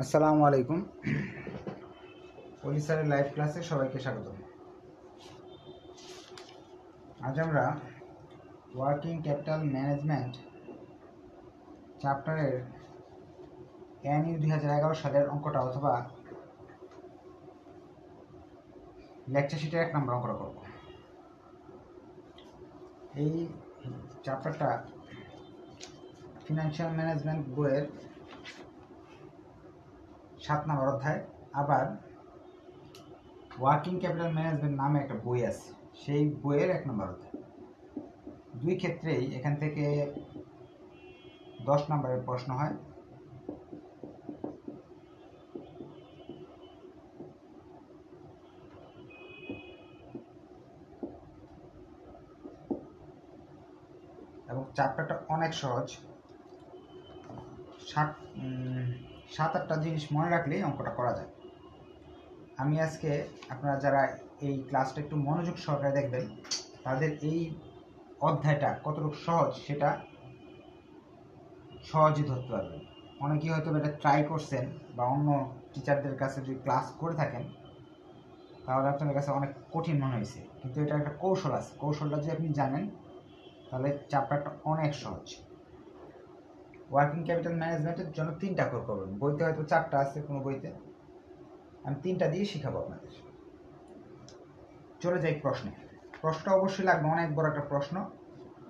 আসসালামু আলাইকুম। পলিসারের লাইভ ক্লাসে সবাইকে স্বাগত। আজ আমরা ওয়ার্কিং ক্যাপিটাল ম্যানেজমেন্ট চ্যাপ্টারের এনইউ 2011 সালের অঙ্কটা অথবা লেকচার শিটের 1 নম্বর অঙ্কটা করব। এই চ্যাপ্টারটা ফিনান্সিয়াল ম্যানেজমেন্ট বইয়ের 7 নম্বর অধ্যায়। আবার ওয়ার্কিং ক্যাপিটাল ম্যানেজমেন্ট নামে একটা বই আছে, সেই বইয়ের 1 নম্বর অধ্যায়। দুই ক্ষেত্রেই এখান থেকে 10 নম্বরের প্রশ্ন হয়। এবং চ্যাপ্টারটা অনেক সহজ। 7-8টা জিনিস মনে রাখলেই অঙ্কটা করা যায়। আমি আজকে আপনারা যারা এই ক্লাসটা একটু মনোযোগ সহকারে দেখবেন, তাদের এই অধ্যায়টা কতটুকু সহজ সেটা সহজেই ধরতে পারবেন। অনেকেই হয়তো এটা ট্রাই করছেন বা অন্য টিচারদের কাছে যদি ক্লাস করে থাকেন তাহলে আপনাদের কাছে অনেক কঠিন মনে হয়েছে, কিন্তু এটা একটা কৌশল আছে। কৌশলটা যদি আপনি জানেন তাহলে চ্যাপ্টারটা অনেক সহজ। ওয়ার্কিং ক্যাপিটাল ম্যানেজমেন্টের জন্য 3টা করে করবেন। বইতে হয়তো 4টা আছে, কোনো বইতে। আমি 3টা দিয়ে শেখাবো আপনাদের। চলে যাই প্রশ্নে। প্রশ্নটা অবশ্যই লাগবে, অনেক বড় একটা প্রশ্ন।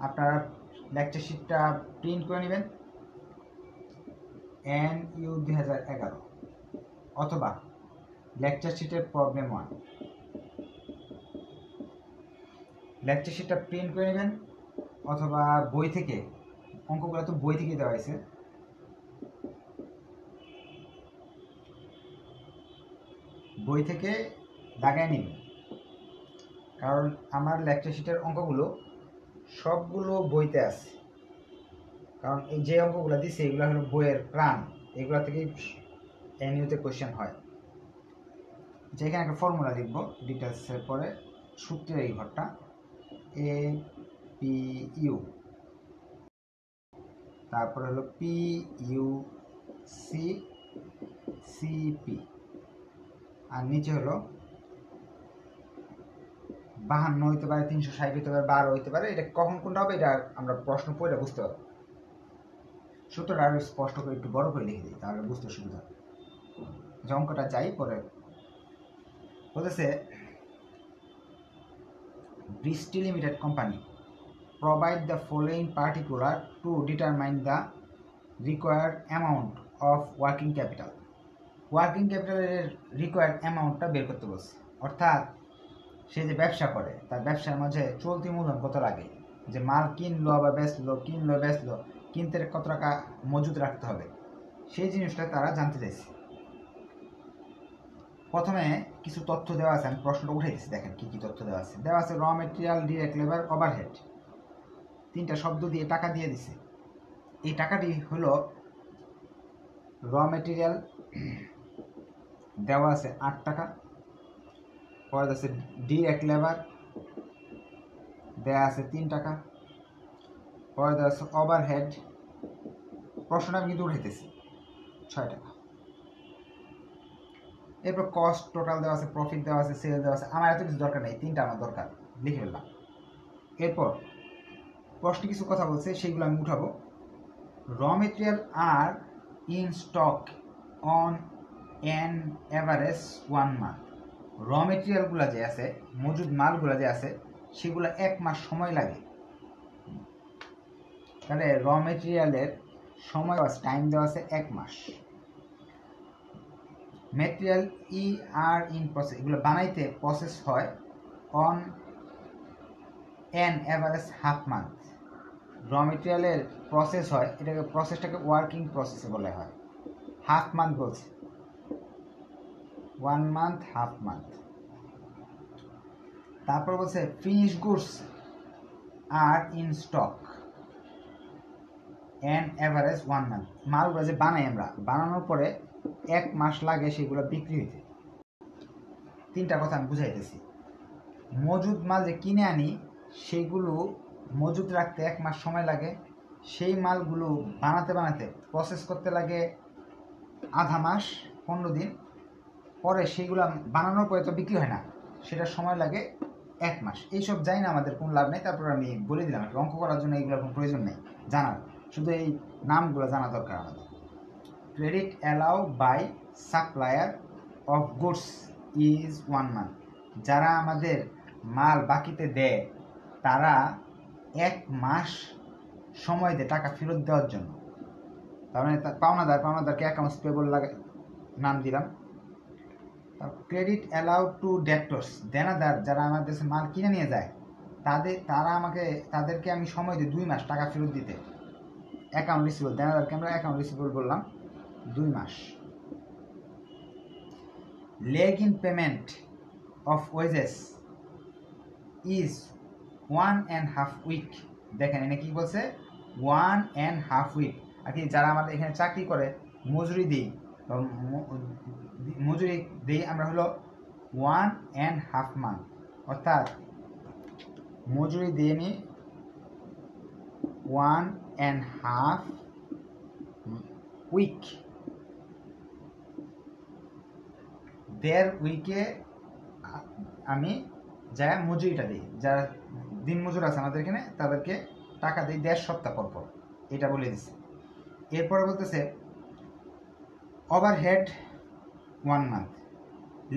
আপনারা লেকচার শিটটা প্রিন্ট করে নেবেন, এনইউ 2011, অথবা লেকচার শিটের প্রবলেম 1। লেকচার শিটটা প্রিন্ট করে নেবেন অথবা বই থেকে, অঙ্কগুলো তো বই থেকে দেওয়া হয়েছে, বই থেকে দাগায় নেবেন। কারণ আমার লেকচার শিটের অঙ্কগুলো সবগুলো বইতে আছে। কারণ এই যে অঙ্কগুলো দিচ্ছে এগুলো হলো বইয়ের প্রাণ, এগুলো থেকেই এনইউতে কোয়েশ্চেন হয়। যেখানে একটা ফর্মুলা লিখব ডিটেলসের পরে, সূত্রের এই ঘরটা এ পি ইউ, তারপরে হলো P U C C P, আর নিচে হলো 52 হইতে পারে, 360 হইতে পারে, 12 হইতে পারে। এটা কখন কোনটা হবে এটা আমরা প্রশ্ন পড়ে বুঝতে পারবো। সূত্রটা আরো স্পষ্ট করে একটু বড় করে লিখে দিই, তাহলে বুঝতে সুবিধা হবে। যে অঙ্কটা যাই পরে বলতেছে, Bristol Limited Company provide the following particular to determine the required amount of working capital. Working ক্যাপিটালের রিকোয়ার্ড অ্যামাউন্টটা বের করতে বলছে। অর্থাৎ সে যে ব্যবসা করে তার ব্যবসার মাঝে চলতি মূলধন কত লাগে, যে মাল কিনলো আবার বেচলো, কিনলো বেচলো, কিনতে কত টাকা মজুদ রাখতে হবে, সেই জিনিসটা তারা জানতে চাইছে। প্রথমে কিছু তথ্য দেওয়া আছে, আমি প্রশ্নটা উঠাইতেছি। দেখেন কি কি তথ্য দেওয়া আছে। দেওয়া আছে র মেটেরিয়াল, ডিরেক্ট লেবার, ওভারহেড। 3টা শব্দ দিয়ে টাকা দিয়ে দিছে। এই টাকাটি হলো র মেটেরিয়াল, দেওয়া আছে 8 টাকা। পরে আছে ডিরেক্ট লেবার, দেওয়া আছে 3 টাকা। পরে দেওয়া আছে ওভারহেড, প্রশ্নটা আমি কিন্তু উঠাইতেছি, 6 টাকা। এরপর কস্ট টোটাল দেওয়া আছে, প্রফিট দেওয়া আছে, সেল দেওয়া আছে। আমার এত কিছু দরকার নেই, 3টা আমার দরকার, লিখে ফেললাম। এরপর প্রশ্নে কিছু কথা বলছে, সেইগুলো আমি উঠাবো। Raw material are in stock on an average 1 month. র মেটেরিয়ালগুলো যে আছে, মজুদ মালগুলো যে আছে, সেগুলো 1 মাস সময় লাগে। তাহলে র মেটেরিয়ালের সময় আছে, টাইম দেওয়া আছে 1 মাস। মেটেরিয়াল ই আর ইন প্রসেস, এগুলো বানাইতে প্রসেস হয় on an average half month. Raw মেটেরিয়ালের প্রসেস হয়, এটাকে প্রসেসটাকে ওয়ার্কিং প্রসেসে বলা হয়। হাফ মান্থ বলছে, 1 মান্থ, হাফ মান্থ। তারপর বলছে finish goods are in stock an average 1 month. মালগুলো যে বানাই আমরা, বানানোর পরে 1 মাস লাগে সেগুলো বিক্রি হইতে। 3টা কথা আমি বুঝাইতেছি। মজুদ মাল যে কিনে আনি, সেইগুলো মজুদ রাখতে 1 মাস সময় লাগে। সেই মালগুলো বানাতে বানাতে প্রসেস করতে লাগে আধা মাস 15 দিন পরে সেইগুলো বানানোর পরে তো বিক্রি হয় না, সেটা সময় লাগে 1 মাস। এইসব জানি না, আমাদের কোনো লাভ নেই, তারপর আমি বলে দিলাম অঙ্ক করার জন্য এইগুলোর কোনো প্রয়োজন নেই জানার, শুধু এই নামগুলো জানা দরকার আমাদের। Credit allow by supplier of goods is 1 month. যারা আমাদের মাল বাকিতে দেয় তারা 1 মাস সময় দেয় টাকা ফেরত দেওয়ার জন্য। তার মানে পাওনাদারকে অ্যাকাউন্টস পেবল নাম দিলাম। ক্রেডিট অ্যালাউ টু ডেটর্স, দেনাদার যারা আমাদের মাল কিনে নিয়ে যায় তাদেরকে আমি সময় দিই 2 মাস টাকা ফেরত দিতে। অ্যাকাউন্ট রিসিভেবল, দেনাদারকে আমরা অ্যাকাউন্ট রিসিভেবল বললাম 2 মাস। Lag in payment of wages is 1.5 week. দেখেন এনে কি বলছে, 1.5 উইক। আর কি যারা আমাদের এখানে চাকরি করে মজুরি দিই আমরা হলো 1.5 মান্থ, অর্থাৎ মজুরি দিয়ে আমি 1.5 উইক। 1.5 উইকে আমি যা মজুরিটা দিই, যারা দিন মজুর আছে আমাদের এখানে তাদেরকে টাকা দিই 1.5 সপ্তাহ পর পর, এটা বলে দিচ্ছে। এরপরে বলতেছে overhead 1 month,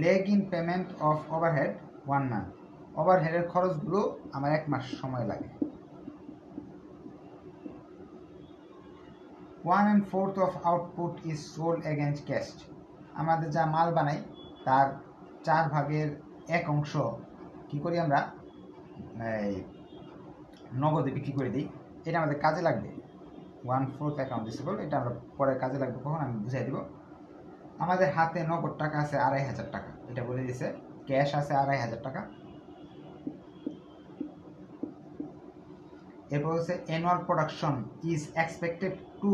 lag in payment of overhead 1 month. ওভারহেডের খরচগুলো আমার 1 মাস সময় লাগে। 1/4 of output is sold against cash. আমাদের যা মাল বানাই তার 4 ভাগের 1 অংশ কি করি আমরা নগদে বিক্রি করে দিই। এটা আমাদের কাজে লাগবে। 1/4 অ্যাকাউন্ট রিসিভেবল, এটা আমরা পরে কাজে লাগবে কখন আমি বুঝাই দিব। আমাদের হাতে নগদ টাকা আছে 2,500 টাকা, এটা বলে দিয়েছে। ক্যাশ আছে 2,500 টাকা। এরপর হচ্ছে annual production is expected to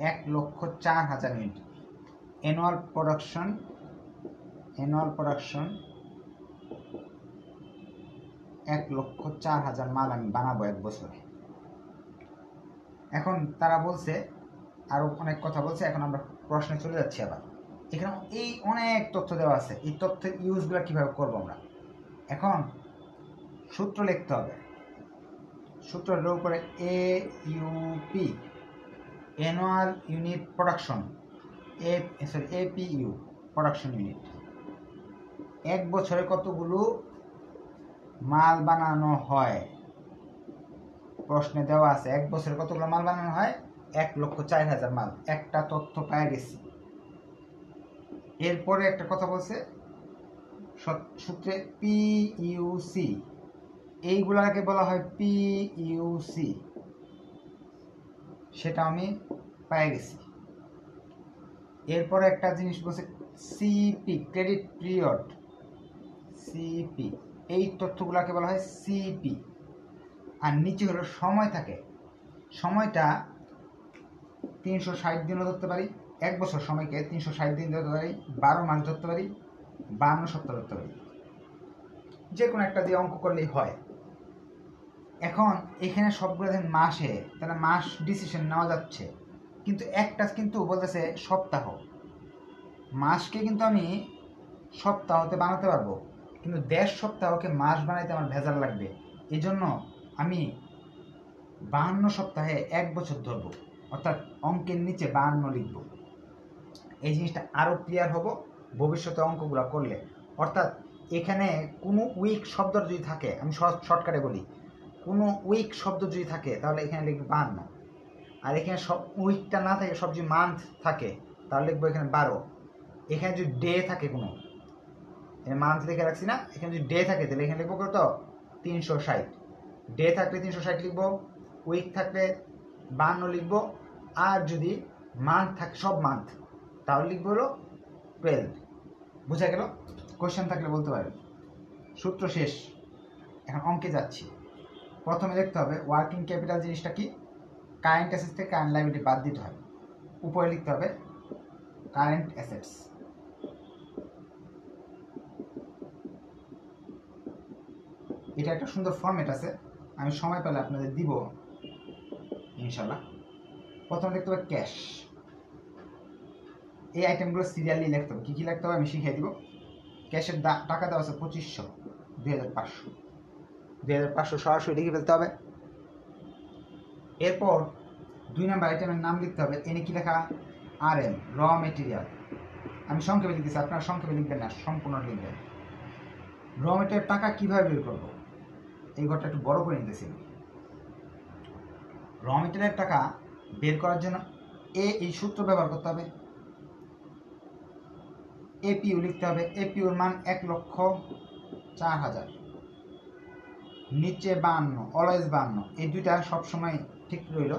1,04,000 unit. Annual production 1,04,000 মাল আমি বানাবো 1 বছরে। এখন তারা বলছে আরো অনেক কথা বলছে, এখন আমরা প্রশ্নে চলে যাচ্ছি। আবার এখানে এই অনেক তথ্য দেওয়া আছে, এই তথ্যের ইউজগুলো কিভাবে করব আমরা। এখন সূত্র লিখতে হবে, সূত্রের উপরে AUP annual unit production, APU production unit. 1 বছরে কতগুলো মাল বানানো হয় প্রশ্নে দেওয়া আছে। 1 বছরে কতগুলো মাল বানানো হয়, 1,04,000 মাল। একটা তথ্য পেয়ে গেছি। এরপরে একটা কথা বলছে সূত্রে PUC, এইগুলাকে বলা হয় PUC, সেটা আমি পেয়ে গেছি। এরপরে একটা জিনিস বলছে CP ক্রেডিট পিরিয়ড, CP, এই তথ্যগুলোকে বলা হয় CP। আর নিচে হলো সময় থাকে, সময়টা 360 দিনও ধরতে পারি, 1 বছর সময়কে 360 দিন ধরতে পারি, 12 মাস ধরতে পারি, 52 সপ্তাহ ধরতে পারি, যে কোনো একটা দিয়ে অঙ্ক করলেই হয়। এখন এখানে সবগুলো দেখেন মাসে, তাহলে মাস ডিসিশন নেওয়া যাচ্ছে, কিন্তু একটা কিন্তু বলতেছে সপ্তাহ। মাসকে কিন্তু আমি সপ্তাহতে বানাতে পারবো, কিন্তু 1.5 সপ্তাহকে মাস বানাইতে আমার ভেজাল লাগবে। এই জন্য আমি 52 সপ্তাহে 1 বছর ধরবো, অর্থাৎ অঙ্কের নিচে 52 লিখবো। এই জিনিসটা আরও ক্লিয়ার হবো ভবিষ্যতে অঙ্কগুলো করলে। অর্থাৎ এখানে কোনো উইক শব্দ যদি থাকে, আমি শর্টকাটে বলি, কোনো উইক শব্দ যদি থাকে তাহলে এখানে লিখবো 52। আর এখানে সব উইকটা না থাকে, সব যদি মান্থ থাকে তাহলে লিখবো এখানে 12। এখানে যদি ডে থাকে, কোনো মান্থ লিখে রাখছি না, এখানে যদি ডে থাকে তাহলে এখানে লিখবো কত, 360। ডে থাকলে 360 লিখবো, উইক থাকলে 52 লিখবো, আর যদি মান্থ থাকে, সব মান্থ, তাহলে লিখবো হলো 12। বুঝা গেল? কোয়েশ্চেন থাকলে বলতে পারেন। সূত্র শেষ, এখন অঙ্কে যাচ্ছি। প্রথমে দেখতে হবে ওয়ার্কিং ক্যাপিটাল জিনিসটা কি। কারেন্ট অ্যাসেটস থেকে কারেন্ট লায়াবিলিটি বাদ দিতে হবে। উপরে লিখতে হবে কারেন্ট অ্যাসেটস। এটা একটা সুন্দর ফরম্যাট আছে, আমি সময় পেলে আপনাদের দিব ইনশাল্লাহ। প্রথমে দেখতে হবে ক্যাশ। এই আইটেমগুলো সিরিয়ালি লিখতে হবে। কী কী লিখতে হবে আমি শিখিয়ে দিব। ক্যাশের টাকা দেওয়া আছে 2500, 2500, 2500 সরাসরি লিখে ফেলতে হবে। এরপর 2 নম্বর আইটেমের নাম লিখতে হবে। এনে কি লেখা? RM, র মেটেরিয়াল। আমি সংক্ষেপে লিখতেছি, আপনারা সংক্ষেপে লিখবেন না, সম্পূর্ণ লিখবেন। র মেটেরিয়াল টাকা কীভাবে বের করবো, এই ঘরটা একটু বড় করে নিতেছি। র মেটেরিয়াল টাকা বের করার জন্য এই সূত্র ব্যবহার করতে হবে। এপিইউ লিখতে হবে। এপিইউর মান 1,04,000, নিচে 52, অলওয়েজ 52, এই দুইটা সবসময় ঠিক রইল।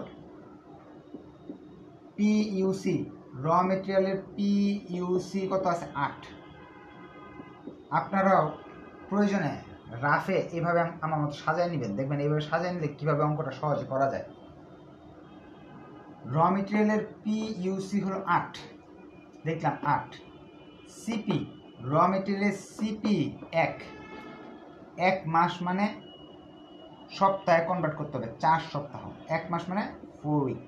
পিইউসি, র মেটেরিয়ালের পিইউসি কত আছে? 8। আপনারাও প্রয়োজনে রাফে এভাবে আমার মতো সাজায় নেবেন, দেখবেন এইভাবে সাজায় নিলে কীভাবে অঙ্কটা সহজে করা যায়। র মেটেরিয়ালের পিইউসি হলো 8, দেখলাম 8। সিপি, র মেটেরিয়ালের সিপি 1 মাস মানে সপ্তাহে কনভার্ট করতে হবে, 4 সপ্তাহ। 1 মাস মানে 4 উইক,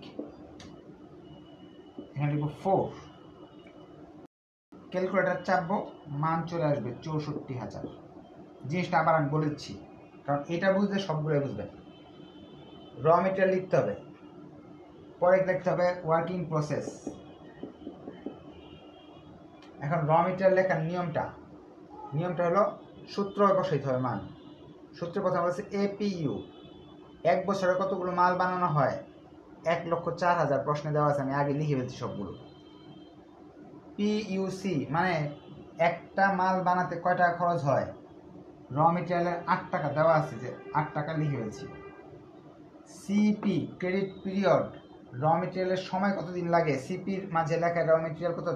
এখানে লিখবো 4। ক্যালকুলেটার চাপবো, মান চলে আসবে 64,000। জিনিসটা আবার আমি বলেছি, কারণ এটা বুঝলে সবগুলোই বুঝবেন। র মেটেরিয়াল লিখতে হবে, পরে লিখতে হবে ওয়ার্কিং প্রসেস। এখন র মেটেরিয়াল লেখার নিয়মটা হলো সূত্র বসাইতে হবে মান। সূত্রের কথা বলছে এপিইউ, 1 বছরে কতগুলো মাল বানানো হয়? 1,04,000 প্রশ্নে দেওয়া আছে, আমি আগে লিখে ফেলছি সবগুলো। পিইউসি মানে একটা মাল বানাতে কয় টাকা খরচ হয়? র মেটেরিয়ালের 8 টাকা দেওয়া আছে, যে 8 টাকা লিখে ফেলছি। সিপি, ক্রেডিট পিরিয়ড, র মেটেরিয়ালের সময় কতদিন লাগে? সিপির মাঝে লেখা র মেটেরিয়াল কত?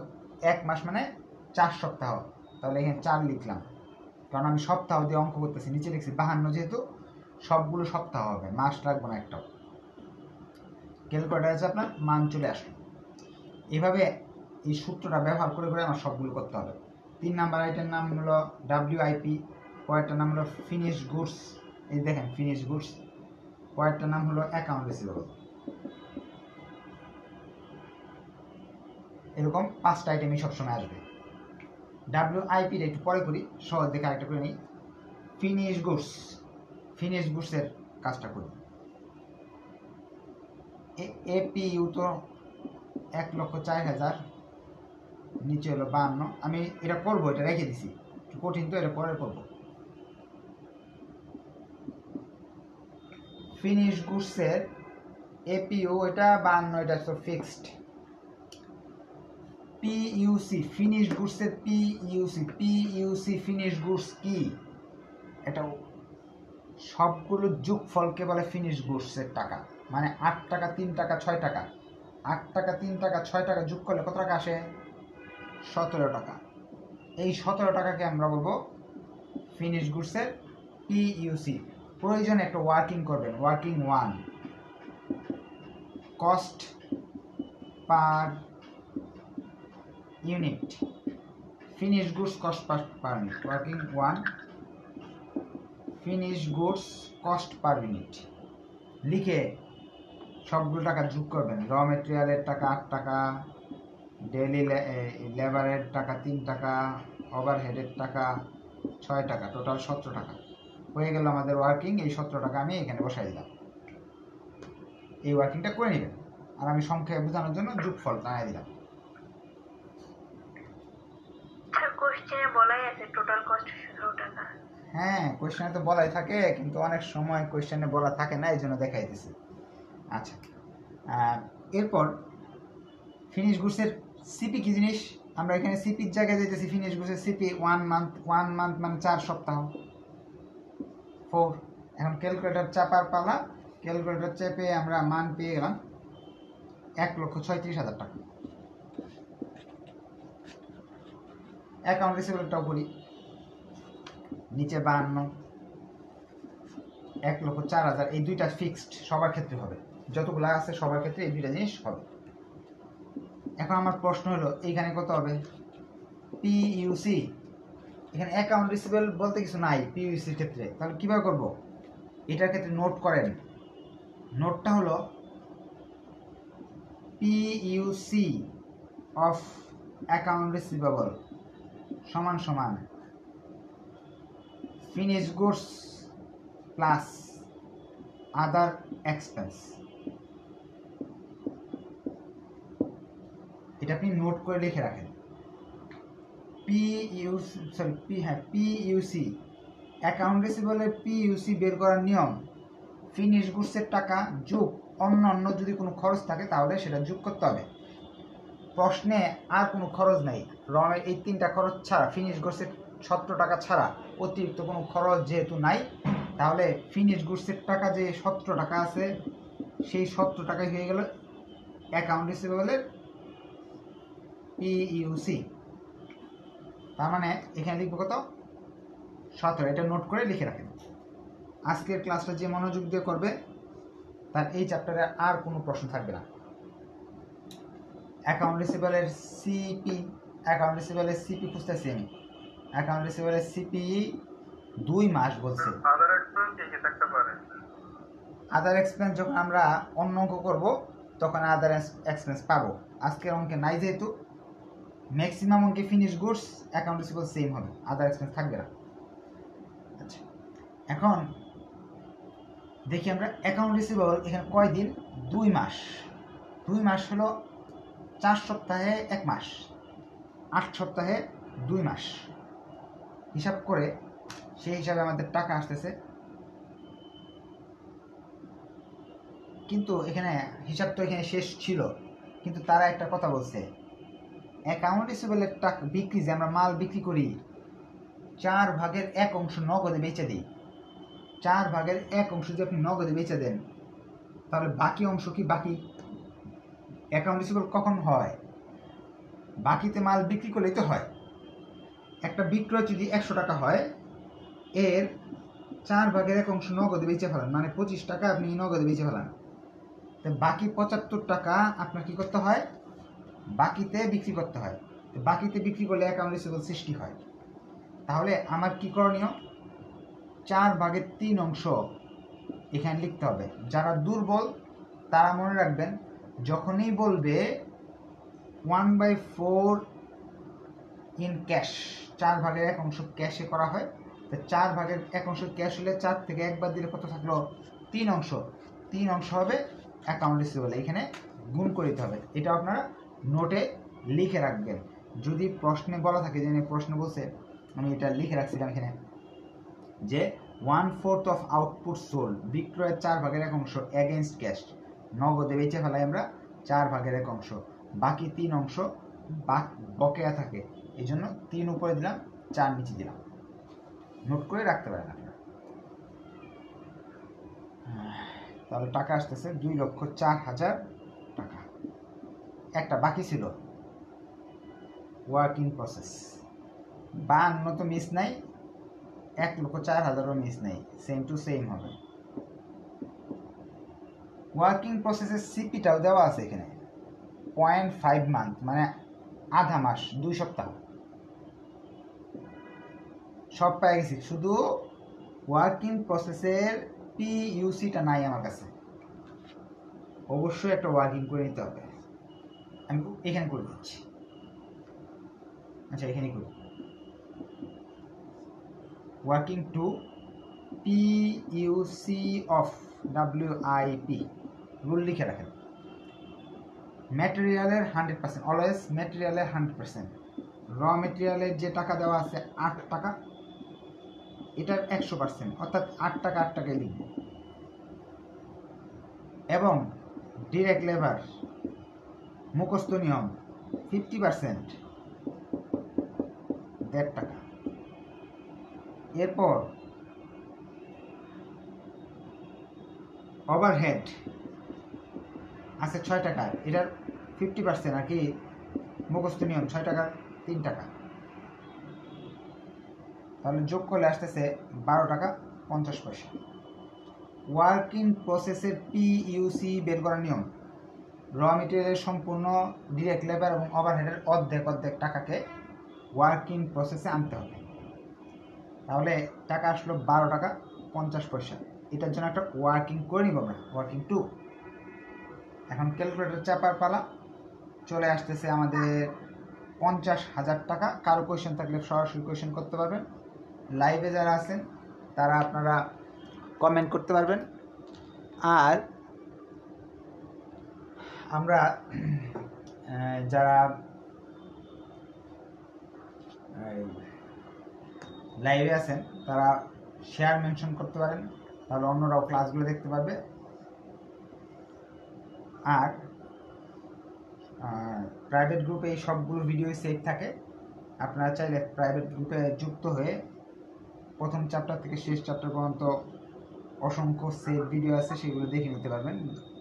1 মাস মানে 4 সপ্তাহ, তাহলে এখানে 4 লিখলাম, কারণ আমি সপ্তাহ দিয়ে অঙ্ক করতেছি। নিচে লিখছি 52, যেহেতু সবগুলো সপ্তাহ হবে, মাস রাখবো না একটাও। ক্যালকুলেটার আছে আপনার, মান চলে আসলো। এভাবে এই সূত্রটা ব্যবহার করে করে আমার সবগুলো করতে হবে। 3 নাম্বার আইটেম নাম হলো WIP, পরেরটার নাম হলো ফিনিশ গুডস, এই দেখেন ফিনিশ গুডস। পরেরটার নাম হলো অ্যাকাউন্ট রিসিভেবল। এরকম 5টা আইটেমই সবসময় আসবে। WIPটা একটু পরে করি, সহজ দেখে আরেকটা করে নিই। ফিনিশ গুডসের কাজটা করি। এপিইউ তো 1,04,000, নিচে হলো 52। আমি এটা করবো, এটা রেখে দিছি, একটু কঠিন তো, এটা পরে করবো। ফিনিশ গুডসের এপিইউ এটা 52, এটা তো ফিক্সড। পিইউসি, ফিনিশ গুডসের পিইউসি ফিনিশ গুডস কি? এটা সবগুলো যোগফলকে বলে ফিনিশ গুডসের টাকা, মানে 8 টাকা, 3 টাকা, 6 টাকা। 8 টাকা, 3 টাকা, 6 টাকা যোগ করলে কত টাকা আসে? 17 টাকা। এই 17 টাকাকে আমরা বলবো ফিনিশ গুডসের পিইউসি। প্রয়োজনে একটা ওয়ার্কিং করবেন, working 1, cost per unit, finish goods cost per unit. Working 1, finish goods cost per unit লিখে সবগুলো টাকা যোগ করবেন। র মেটেরিয়ালের টাকা 8 টাকা, ডেইলি লেবারের টাকা 3 টাকা, ওভারহেডের টাকা 6 টাকা, টোটাল 17 টাকা হয়ে গেল আমাদের ওয়ার্কিং। এই 17 টাকা আমি এখানে বসাই দিলাম। এই ওয়ার্কিংটা করে নেবেন, আর আমি সংখ্যায় বোঝানোর জন্য যোগফল জানাই দিলাম। কোশ্চেনে বলাই আছে টোটাল কস্ট 17 টাকা। হ্যাঁ, কোশ্চেনে তো বলাই থাকে, কিন্তু অনেক সময় কোশ্চেনে বলা থাকে না, এই জন্য দেখাই দিছি। আচ্ছা, এরপর ফিনিশ গুডসের সিপি কি জিনিস? আমরা এখানে সিপির জায়গায় যেতেছি ফিনিশ গুডসের সিপি 1 মান্থ মানে 4 সপ্তাহ, 4। এখন ক্যালকুলেটর চাপার পালা। ক্যালকুলেটর চেপে আমরা মান পেয়ে গেলাম 1,36,000 টাকা। অ্যাকাউন্ট রিসিভেবলটাও করি, নিচে 52, 1,04,000। এই দুইটা ফিক্সড, সবার ক্ষেত্রে হবে, যতগুলো আছে সবার ক্ষেত্রে এই দুইটা জিনিস হবে। এখন আমার প্রশ্ন হলো এইখানে কত হবে? পিইউসি, এখানে অ্যাকাউন্ট রিসিভেবল বলতে কিছু নাই পিইউসির ক্ষেত্রে, তাহলে কীভাবে করব? এটার ক্ষেত্রে নোট করেন। নোটটা হলো পিইউসি অফ অ্যাকাউন্ট রিসিভেবল সমান সমান ফিনিশ গুডস প্লাস আদার এক্সপেন্স। এটা আপনি নোট করে লিখে রাখেন। পিইউসি অ্যাকাউন্ট রিসিভেবলের পিইউসি বের করার নিয়ম ফিনিশ গুডসের টাকা যোগ অন্য যদি কোনো খরচ থাকে তাহলে সেটা যোগ করতে হবে। প্রশ্নে আর কোনো খরচ নাই, রমের এই 3টা খরচ ছাড়া ফিনিশ গুডসের 17 টাকা ছাড়া অতিরিক্ত কোনো খরচ যেহেতু নাই, তাহলে ফিনিশ গুডসের টাকা যে 17 টাকা আছে সেই 17 টাকাই হয়ে গেল অ্যাকাউন্ট রিসিভেবলের পিইউসি। তার মানে এখানে লিখবো কত? 17। এটা নোট করে লিখে রাখেন। আজকের ক্লাসটা যে মনোযোগ দিয়ে করবে তার এই চ্যাপ্টারে আর কোনো প্রশ্ন থাকবে না। অ্যাকাউন্ট রিসিভেবলের সিপি খুঁজতেছি আমি। অ্যাকাউন্ট রিসিভেবলের সিপি 2 মাস বলছে। আদার এক্সপেন্স যখন আমরা অন্য অঙ্ক করবো তখন আদার এক্সপেন্স পাবো। আজকের অঙ্কে নাই যেহেতু, ম্যাক্সিমাম অঙ্কে finish goods account receivable same হবে, আদার এক্সপেন্স থাকবে না। আচ্ছা, এখন দেখি আমরা অ্যাকাউন্ট রিসিভেবল এখানে কয় দিন? 2 মাস। 2 মাস হলো 4 সপ্তাহে 1 মাস, 8 সপ্তাহে 2 মাস। হিসাব করে সেই হিসাবে আমাদের টাকা আসতেছে। কিন্তু এখানে হিসাব তো এখানে শেষ ছিল, কিন্তু তারা একটা কথা বলছে, অ্যাকাউন্ট রিসিভেবলের টাকা বিক্রি যে আমরা মাল বিক্রি করি 4 ভাগের 1 অংশ নগদে বেচে দিই। 4 ভাগের 1 অংশ যদি আপনি নগদে বেচে দেন তাহলে বাকি অংশ কি বাকি? অ্যাকাউন্ট রিসিভেবল কখন হয়? বাকিতে মাল বিক্রি করলেই তো হয়। একটা বিক্রয় যদি 100 টাকা হয়, এর 4 ভাগের 1 অংশ নগদে বেচে ফেলান, মানে 25 টাকা আপনি নগদে বেচে ফেলান। তো বাকি 75 টাকা আপনার কি করতে হয়? বাকিতে বিক্রি করতে হয়। তো বাকিতে বিক্রি করলে অ্যাকাউন্ট রিসিভেবল সৃষ্টি হয়। তাহলে আমার কি করণীয়? 4 ভাগের 3 অংশ এখানে লিখতে হবে। যারা দুর্বল তারা মনে রাখবেন, যখনই বলবে 1/4 ইন ক্যাশ, 4 ভাগের 1 অংশ ক্যাশে করা হয়, তো 4 ভাগের 1 অংশ ক্যাশ হলে 4 থেকে 1 বাদ দিলে কত থাকলো? 3 অংশ। 3 অংশ হবে অ্যাকাউন্ট রিসিভেবল, এখানে গুণ করে দিতে হবে। এটা আপনারা নোটে লিখে রাখবেন। যদি প্রশ্নে বলা থাকে, যে প্রশ্ন বলছে, আমি এটা লিখে রাখছিলাম এখানে, যে 1/4 অফ আউটপুট সোল্ড, বিক্রয়ের 4 ভাগের 1 অংশ এগেইনস্ট ক্যাশ, নগদে বেচে ফেলাই আমরা 4 ভাগের 1 অংশ, বাকি 3 অংশ বকেয়া থাকে, এই জন্য 3 উপরে দিলাম, 4 নিচে দিলাম। নোট করে রাখতে পারেন আপনারা। তাহলে টাকা আসতেছে 2,04,000 টাকা। একটা বাকি ছিল ওয়ার্ক ইন প্রসেস, 52 তো মিস নাই, 1,04,000ও মিস নাই, সেম টু সেম হবে। ওয়ার্কিং প্রসেসের সিপিটাও দেওয়া আছে এখানে, 0.5 মান্থ, মানে আধা মাস, 2 সপ্তাহ। সব পেয়ে গেছি, শুধু ওয়ার্কিং প্রসেসের পিইউসিটা নাই আমার কাছে। অবশ্যই একটা ওয়ার্কিং করে নিতে হবে। আমি এখানে করে দিচ্ছি। আচ্ছা, এখানে করি। Working to PUC of WIP, rule লিখে রাখেন। ম্যাটেরিয়ালের 100%, অলওয়েজ ম্যাটেরিয়ালের 100%। র ম্যাটেরিয়ালের যে টাকা দেওয়া আছে 8 টাকা, এটার 100%, অর্থাৎ 8 টাকা 8 টাকায় লিখব। এবং ডিরেক্ট লেবার মুখস্থ নিয়ম 50%, 1.5 টাকা। এরপর ওভারহেড আছে 6 টাকা, এটার 50% আর কি মুখস্থ নিয়ম, 6 টাকা 3 টাকা, তাহলে যোগ করলে আসতেছে 12 টাকা 50 পয়সা। ওয়ার্কিং প্রসেসের পিইউসি বের করার নিয়ম, র মেটেরিয়ালের সম্পূর্ণ, ডিরেক্ট লেবার এবং ওভারহেডের অর্ধেক অর্ধেক টাকাকে ওয়ার্কিং প্রসেসে আনতে হবে। তাহলে টাকা আসলো 12 টাকা 50 পয়সা। এটার জন্য একটা ওয়ার্কিং করে নিব আমরা, ওয়ার্কিং টু। এখন ক্যালকুলেটর চাপার পালা, চলে আসতেছে আমাদের 50,000 টাকা। কারো কোয়েশ্চেন থাকলে সরাসরি কোয়েশ্চেন করতে পারবেন। লাইভে যারা আছেন তারা আপনারা কমেন্ট করতে পারবেন। আর আমরা যারা লাইভে আছেন তারা শেয়ার মেনশন করতে পারেন, তাহলে অন্যরাও ক্লাসগুলো দেখতে পারবে। আর প্রাইভেট গ্রুপে এই সবগুলো ভিডিওই সেভ থাকে, আপনারা চাইলে প্রাইভেট গ্রুপে যুক্ত হয়ে প্রথম চ্যাপ্টার থেকে শেষ চ্যাপ্টার পর্যন্ত অসংখ্য সেভ ভিডিও আছে, সেগুলো দেখে নিতে পারবেন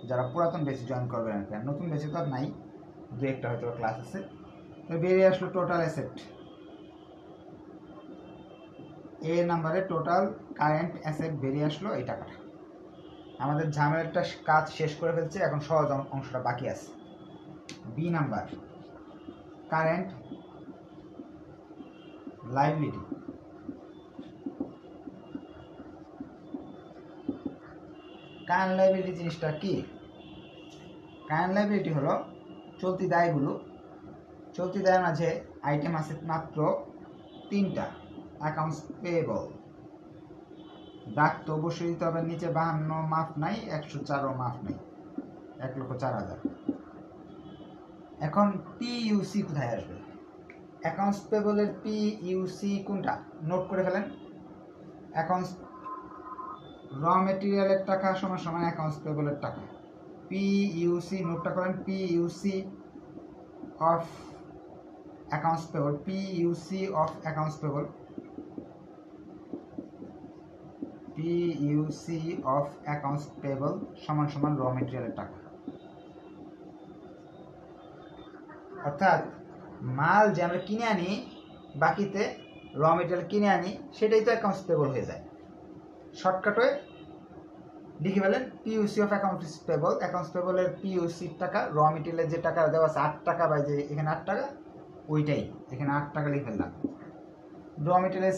যারা পুরাতন ব্যাচে জয়েন করবেন আর কি। আর নতুন ব্যাচে তো আর নাই, দু একটা হয়তো ক্লাস আছে। তো বেরিয়ে আসলো টোটাল অ্যাসেট, এ নাম্বারে টোটাল কারেন্ট অ্যাসেট বেরিয়ে আসলো এই টাকাটা। আমাদের ঝামেলাটা কাজ শেষ করে ফেলছে, এখন সহজ অংশটা বাকি আছে। B number current liability. Current liability জিনিসটা কি? কারেন্ট লাইবিলিটি হলো চলতি দায়গুলো। চলতি দায়ের মাঝে আইটেম আছে মাত্র 3টা। অ্যাকাউন্টস পেয়েবল, দাগ তো অবশ্যই দিতে হবে, নিচে 52 মাফ নাই, 104ও মাফ নাই, 1,04,000। এখন পিইউসি কোথায় আসবে? অ্যাকাউন্টস পেয়েবলের পিইউসি কোনটা নোট করে ফেলেন। অ্যাকাউন্টস র মেটেরিয়ালের টাকা সমান সমান অ্যাকাউন্টস পেয়েবলের টাকা। পিইউসি নোটটা করেন, PUC of accounts payable, PUC of accounts payable, PUC of accounts payable সমান সমান র মেটেরিয়ালের টাকা। অর্থাৎ মাল যে আমরা কিনে আনি বাকিতে, র মেটেরিয়াল কিনে আনি, সেটাই তো অ্যাকাউন্টস পেয়েবল হয়ে যায়। শর্টকাট হয়ে লিখে ফেলেন পিইউসি অফ অ্যাকাউন্টস পেয়েবল। অ্যাকাউন্টস পেয়েবলের পিইউসির টাকা, র মেটেরিয়ালের যে টাকা দেওয়া আছে 8 টাকা, বা যে এখানে 8 টাকা, ওইটাই এখানে 8 টাকা লিখে ফেললাম। র মেটেরিয়ালের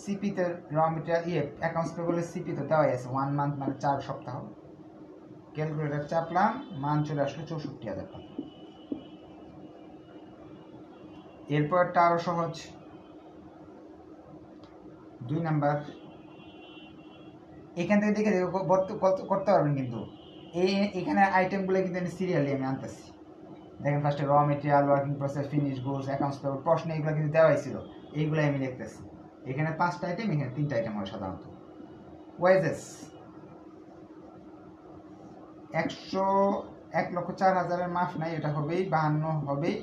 সিপিতে র মেটেরিয়াল অ্যাকাউন্টস পেয়েবলের সিপি তো দেওয়াই আছে 1 মান্থ মানে 4 সপ্তাহ। ক্যালকুলেটার চাপলাম, মান চলে আসলো 64,000 টাকা। এরপরটা আরো সহজ, 2 নাম্বার। এখান থেকে দেখে করতে পারবেন, কিন্তু এখানে আইটেমগুলো কিন্তু আমি সিরিয়ালি আনতেছি। দেখেন ফার্স্টে র material, working process, finish goods, accounts payable, প্রশ্ন এগুলো কিন্তু দেওয়াই ছিল, এইগুলোই আমি দেখতেছি। এখানে 5টা আইটেম, এখানে 3টা আইটেম হয় সাধারণত। ওয়েজেস 1,04,000 মাফ নাই, এটা হবেই 52 হবেই।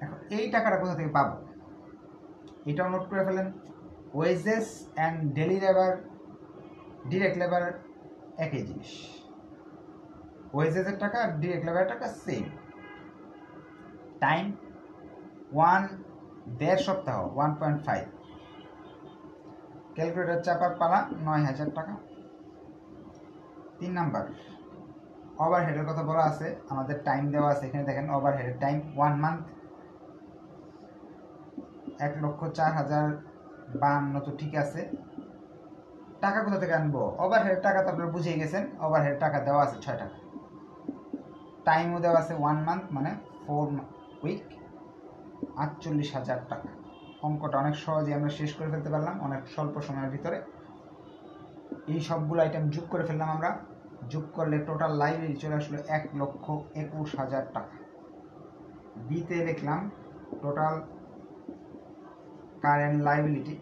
এখন এই টাকাটা কোথা থেকে পাবো এটাও নোট করে ফেলেন। Wages and daily labour, direct labour একই জিনিস। ওয়েজেসের টাকা আর ডিরেক্ট লেবারের টাকা সেম। টাইম 1.5 সপ্তাহ, 1.5। ক্যালকুলেটর চাপার পালা, 9,000 টাকা। 3 নাম্বার ওভারহেডের কথা বলা আছে, আমাদের টাইম দেওয়া আছে এখানে। দেখেন ওভারহেডের টাইম 1 মান্থ, 1,04,052 তো ঠিক আছে। টাকা কোথা থেকে আনবো? ওভারহেডের টাকা তো আপনারা বুঝেই গেছেন, ওভারহেড টাকা দেওয়া আছে 6 টাকা। টাইমও দেওয়া আছে 1 মান্থ মানে 4 উইক, 48,000 টাকা। অঙ্কটা অনেক সহজে আমরা শেষ করে ফেলতে পারলাম অনেক স্বল্প সময়ের ভিতরে। এই সবগুলো আইটেম যোগ করে ফেললাম আমরা। যোগ করলে টোটাল লাইব্রেরি চলে আসলো 1,21,000 টাকা। বিতে লিখলাম টোটাল কারেন্ট লাইবিলিটি।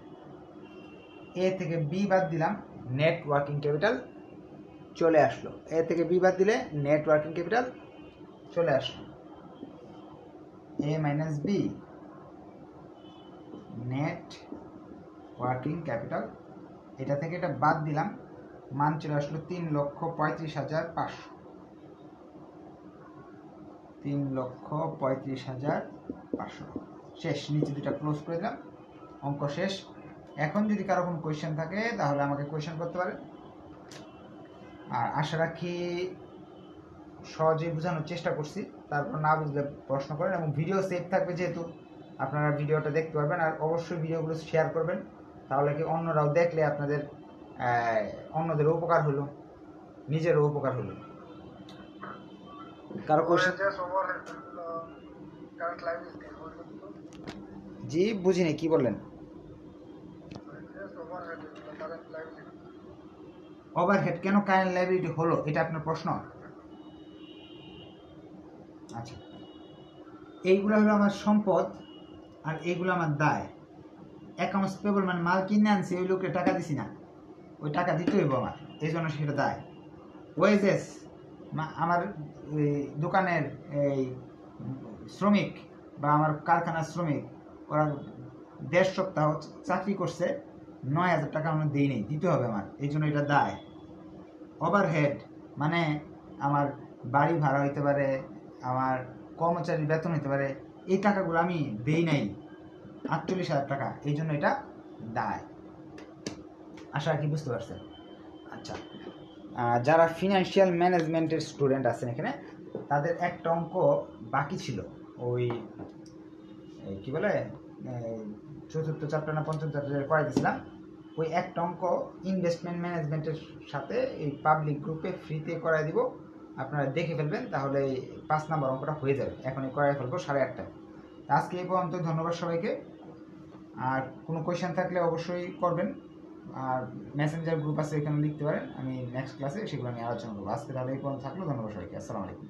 এ থেকে বি বাদ দিলাম, নেট ওয়ার্কিং ক্যাপিটাল চলে আসলো। এ থেকে বি বাদ দিলে নেট ওয়ার্কিং ক্যাপিটাল চলে আসলো। A minus B, net working capital. এটা থেকে এটা বাদ দিলাম, মান চলে আসলো 3,35,500। 3,35,500 শেষ। নিচে দুটা ক্লোজ করে দিলাম, অঙ্ক শেষ। এখন যদি কারো কোনো কোয়েশ্চেন থাকে তাহলে আমাকে কোয়েশ্চেন করতে পারে। আর আশা রাখি সহজে বোঝানোর চেষ্টা করছি। তারপর না বুঝলে প্রশ্ন করেন, এবং ভিডিও সেভ থাকবে যেহেতু আপনারা ভিডিওটা দেখতে পারবেন। আর অবশ্যই ভিডিওগুলো শেয়ার করবেন, তাহলে কি অন্যরাও দেখলে আপনাদের অন্যদেরও উপকার হলো, নিজেরও উপকার হলো। কারো কোয়েশ্চেন? জি বুঝিনি কি বললেন। ওভারহেড কেন কারেন্ট লাইবিলিটি হলো, এটা আপনার প্রশ্ন? আচ্ছা, এইগুলো হলো আমার সম্পদ আর এইগুলো আমার দায়। অ্যাকাউন্টস পেবল মানে মাল কিনে আনছি, ওই লোককে টাকা দিছি না, ওই টাকা দিতে হইব আমার, এই জন্য সেটা দায়। ওয়েজেস আমার এই দোকানের এই শ্রমিক বা আমার কারখানার শ্রমিক, ওরা 1.5 সপ্তাহ চাকরি করছে, 9,000 টাকা আমরা দিই নেই, দিতে হবে আমার, এই জন্য এটা দায়। ওভারহেড মানে আমার বাড়ি ভাড়া হইতে পারে, আমার কর্মচারীর বেতন হইতে পারে, এই টাকাগুলো আমি দেই নাই, 48,000 টাকা, এই জন্য এটা দায়। আশা কি বুঝতে পারছেন? আচ্ছা, যারা ফিনান্সিয়াল ম্যানেজমেন্টের স্টুডেন্ট আছেন এখানে, তাদের একটা অঙ্ক বাকি ছিল, ওই কি বলে চতুর্থ চ্যাপ্টার না পঞ্চম চ্যাপ্টারে করাইতেছিলাম, ওই একটা অঙ্ক ইনভেস্টমেন্ট ম্যানেজমেন্টের সাথে এই পাবলিক গ্রুপে ফ্রিতে করাই দিব, আপনারা দেখে ফেলবেন, তাহলে 5 নম্বর অঙ্কটা হয়ে যাবে। এখনই করাই ফেলবো 8:30টায়। আজকে এই পর্যন্ত, ধন্যবাদ সবাইকে। আর কোনো কোয়েশ্চেন থাকলে অবশ্যই করবেন, আর মেসেঞ্জার গ্রুপ আছে, এখানে লিখতে পারেন, আমি নেক্সট ক্লাসে সেগুলো নিয়ে আলোচনা করবো। আজকে তাহলে এই পর্যন্ত থাকলো, ধন্যবাদ সবাইকে, আসসালামু আলাইকুম।